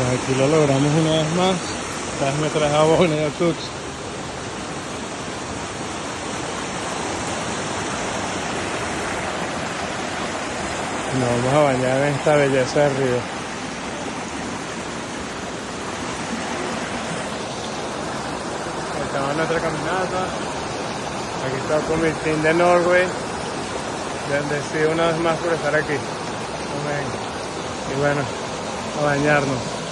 Pues aquí lo logramos una vez más. Esta vez me traje a Bonnie y a Tux. Nos vamos a bañar en esta belleza del río. Estamos en nuestra caminata. Aquí está con mi team de Norway. Bendecido una vez más por estar aquí. Amén. Y bueno, a bañarnos.